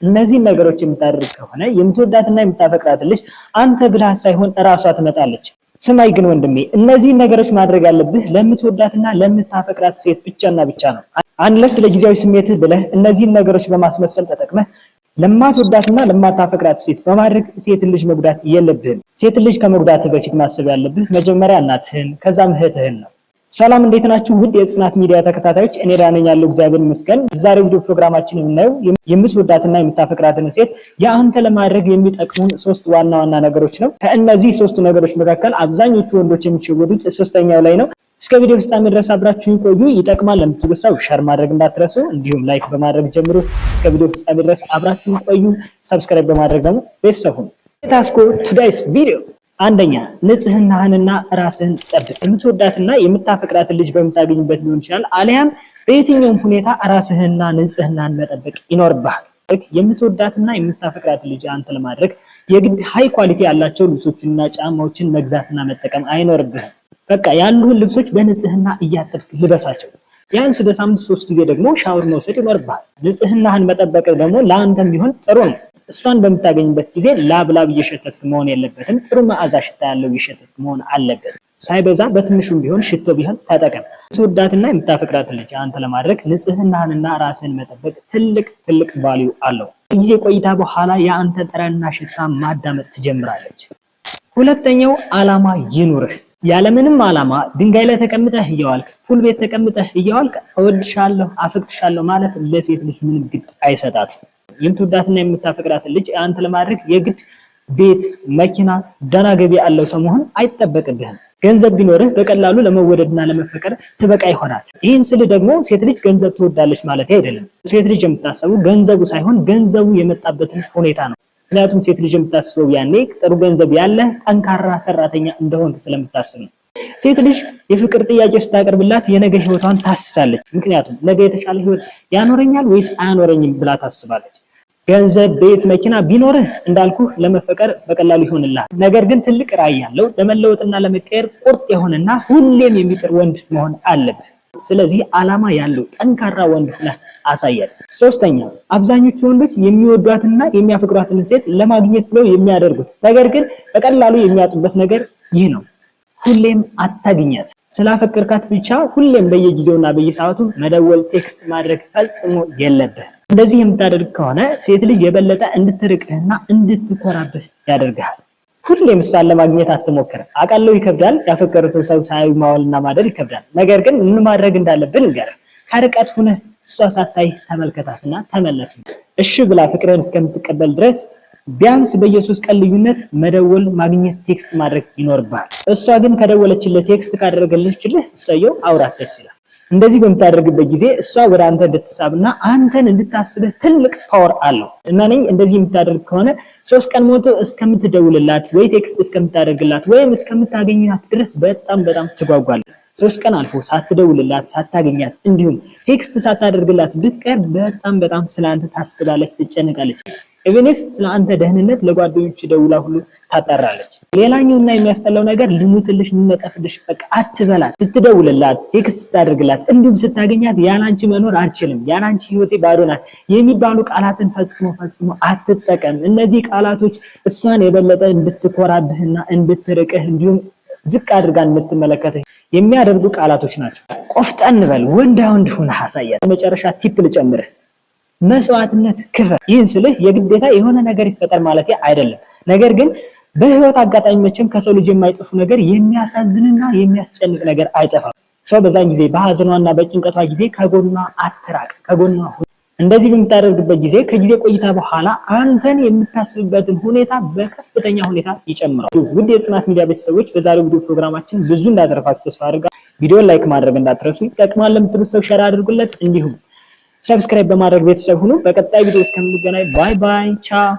እነዚህ ነገሮች የምታደርግ ከሆነ የምትወዳትና የምታፈቅራት ልጅ አንተ ብለህ ሳይሆን ራሷ ትመጣለች። ስማይ ግን ወንድሜ እነዚህ ነገሮች ማድረግ ያለብህ ለምትወዳትና ለምታፈቅራት ሴት ብቻና ብቻ ነው። አንለስ ለጊዜያዊ ስሜትህ ብለህ እነዚህ ነገሮች በማስመሰል ተጠቅመህ ለማትወዳትና ለማታፈቅራት ሴት በማድረግ ሴት ልጅ መጉዳት የለብህም። ሴት ልጅ ከመጉዳትህ በፊት ማሰብ ያለብህ መጀመሪያ እናትህን ከዛም እህትህን ነው። ሰላም እንዴት ናችሁ? ውድ የጽናት ሚዲያ ተከታታዮች፣ እኔ ዳነኝ ያለው እግዚአብሔር ይመስገን። ዛሬ ቪዲዮ ፕሮግራማችን የምናየው የምትወዳትና የምታፈቅራትን ሴት የአንተ ለማድረግ የሚጠቅሙን ሶስት ዋና ዋና ነገሮች ነው። ከእነዚህ ሶስት ነገሮች መካከል አብዛኞቹ ወንዶች የሚሸወዱት ሶስተኛው ላይ ነው። እስከ ቪዲዮ ፍጻሜ ድረስ አብራችሁን ቆዩ። ይጠቅማል ለምትሉ ሰው ሼር ማድረግ እንዳትረሱ፣ እንዲሁም ላይክ በማድረግ ጀምሩ። እስከ ቪዲዮ ፍጻሜ ድረስ አብራችሁን ቆዩ። ሰብስክራይብ በማድረግ ደግሞ ቤተሰብ ሁኑ። ታስኮ ቱዴይስ ቪዲዮ አንደኛ ንጽህናህንና ራስህን ጠብቅ። የምትወዳትና የምታፈቅራትን ልጅ በምታገኝበት ሊሆን ይችላል፣ አሊያም በየትኛውም ሁኔታ ራስህንና ንጽህናን መጠበቅ ይኖርብሃል። የምትወዳትና የምታፈቅራትን ልጅ አንተ ለማድረግ የግድ ሃይ ኳሊቲ ያላቸው ልብሶችንና ጫማዎችን መግዛትና መጠቀም አይኖርብህም። በቃ ያሉህን ልብሶች በንጽህና እያጠብክ ልበሳቸው። ቢያንስ በሳምንት 3 ጊዜ ደግሞ ሻወር መውሰድ ይኖርብሃል። ንጽህናህን መጠበቅ ደግሞ ለአንተም ቢሆን ጥሩ ነው። እሷን በምታገኝበት ጊዜ ላብ እየሸተትክ መሆን የለበትም። ጥሩ መዓዛ ሽታ ያለው እየሸተትክ መሆን አለበት። ሳይበዛ በትንሹም ቢሆን ሽቶ ቢሆን ተጠቀም። የምትወዳትና የምታፈቅራትን ልጅ አንተ ለማድረግ ንጽህናህንና ራስህን መጠበቅ ትልቅ ቫልዩ አለው። ከጊዜ ቆይታ በኋላ የአንተ ጠረንና ሽታ ማዳመጥ ትጀምራለች። ሁለተኛው ዓላማ ይኑርህ። ያለምንም ዓላማ ድንጋይ ላይ ተቀምጠህ እየዋልክ ፑል ቤት ተቀምጠህ እየዋልክ እወድሻለሁ አፈቅርሻለሁ ማለት ለሴት ልጅ ምንም ግድ አይሰጣትም። የምትወዳትና የምታፈቅራትን ልጅ አንተ ለማድረግ የግድ ቤት፣ መኪና፣ ደህና ገቢ ያለው ሰው መሆን አይጠበቅብህም። ገንዘብ ቢኖርህ በቀላሉ ለመወደድና ለመፈቀር ትበቃ ይሆናል። ይህን ስል ደግሞ ሴት ልጅ ገንዘብ ትወዳለች ማለት አይደለም። ሴት ልጅ የምታስበው ገንዘቡ ሳይሆን ገንዘቡ የመጣበትን ሁኔታ ነው። ምክንያቱም ሴት ልጅ የምታስበው ያኔ ጥሩ ገንዘብ ያለህ ጠንካራ ሰራተኛ እንደሆንክ ስለምታስብ ነው። ሴት ልጅ የፍቅር ጥያቄ ስታቀርብላት የነገ ህይወቷን ታስሳለች። ምክንያቱም ነገ የተሻለ ህይወት ያኖረኛል ወይስ አያኖረኝም ብላ ታስባለች። ገንዘብ፣ ቤት፣ መኪና ቢኖርህ እንዳልኩህ ለመፈቀር በቀላሉ ይሆንልሃል። ነገር ግን ትልቅ ራዕይ ያለው ለመለወጥና ለመቀየር ቁርጥ የሆነና ሁሌም የሚጥር ወንድ መሆን አለብህ። ስለዚህ ዓላማ ያለው ጠንካራ ወንድ ሆነህ አሳያት። ሶስተኛ አብዛኞቹ ወንዶች የሚወዷትና የሚያፈቅሯትን ሴት ለማግኘት ብለው የሚያደርጉት ነገር ግን በቀላሉ የሚያጡበት ነገር ይህ ነው። ሁሌም አታግኛት። ስላፈቅርካት ብቻ ሁሌም በየጊዜውና በየሰዓቱ መደወል፣ ቴክስት ማድረግ ፈጽሞ የለብህ። እንደዚህ የምታደርግ ከሆነ ሴት ልጅ የበለጠ እንድትርቅህና እንድትኮራብህ ያደርግሃል። ሁሌም እሷን ለማግኘት አትሞክር። አውቃለሁ ይከብዳል። ያፈቀሩትን ሰው ሳያዩ ማዋልና ማደር ይከብዳል። ነገር ግን ምን ማድረግ እንዳለብን ንገርህ። ከርቀት ሁነህ እሷ ሳታይ ተመልከታትና ተመለስ። እሺ ብላ ፍቅርን እስከምትቀበል ድረስ ቢያንስ በየ3 ቀን ልዩነት መደወል፣ ማግኘት፣ ቴክስት ማድረግ ይኖርብሃል። እሷ ግን ከደወለችልህ ቴክስት ካደረገለችልህ እሰየው፣ አውራት፣ ደስ ይላል። እንደዚህ በምታደርግበት ጊዜ እሷ ወደ አንተ እንድትሳብና አንተን እንድታስብህ ትልቅ ፓወር አለው። እና እንደዚህ የምታደርግ ከሆነ 3 ቀን ሞቶ እስከምትደውልላት ወይ ቴክስት እስከምታደርግላት ወይም እስከምታገኛት ድረስ በጣም ትጓጓለህ። 3 ቀን አልፎ ሳትደውልላት ሳታገኛት እንዲሁም ቴክስት ሳታደርግላት ብትቀር በጣም ስለአንተ ታስባለች፣ ትጨነቃለች። ኢቭን ኢፍ ስለአንተ ደህንነት ለጓደኞች ደውላ ሁሉ ታጣራለች። ሌላኛውና የሚያስጠላው ነገር ልሙትልሽ፣ ልነጠፍልሽ በቃ አትበላት። ስትደውልላት፣ ቴክስት ስታደርግላት እንዲሁም ስታገኛት ያላንቺ መኖር አልችልም፣ ያላንቺ ህይወቴ ባዶ ናት የሚባሉ ቃላትን ፈጽሞ አትጠቀም። እነዚህ ቃላቶች እሷን የበለጠ እንድትኮራብህና እንድትርቅህ እንዲሁም ዝቅ አድርጋ እንድትመለከትህ የሚያደርጉ ቃላቶች ናቸው። ቆፍጠን በል፣ ወንድ ሁን፣ አሳያት። መጨረሻ ቲፕ ልጨምርህ፣ መስዋዕትነት ክፈል። ይህን ስልህ የግዴታ የሆነ ነገር ይፈጠር ማለት አይደለም። ነገር ግን በህይወት አጋጣሚ መቼም ከሰው ልጅ የማይጠፉ ነገር የሚያሳዝንና የሚያስጨንቅ ነገር አይጠፋም። ሰው በዛን ጊዜ በሐዘኗና በጭንቀቷ ጊዜ ከጎኗ አትራቅ፣ ከጎኗ ሁን። እንደዚህ በምታደርግበት ጊዜ ከጊዜ ቆይታ በኋላ አንተን የምታስብበትን ሁኔታ በከፍተኛ ሁኔታ ይጨምራል። ውድ የጽናት ሚዲያ ቤተሰቦች በዛሬው ቪዲዮ ፕሮግራማችን ብዙ እንዳተረፋችሁ ተስፋ አድርጋለሁ። ቪዲዮን ላይክ ማድረግ እንዳትረሱ። ይጠቅማል ለምትሉት ሰው ሼር አድርጉለት። እንዲሁም ሰብስክራይብ በማድረግ ቤተሰብ ሁኑ። በቀጣይ ቪዲዮ እስከምንገናኝ ባይ ባይ፣ ቻው።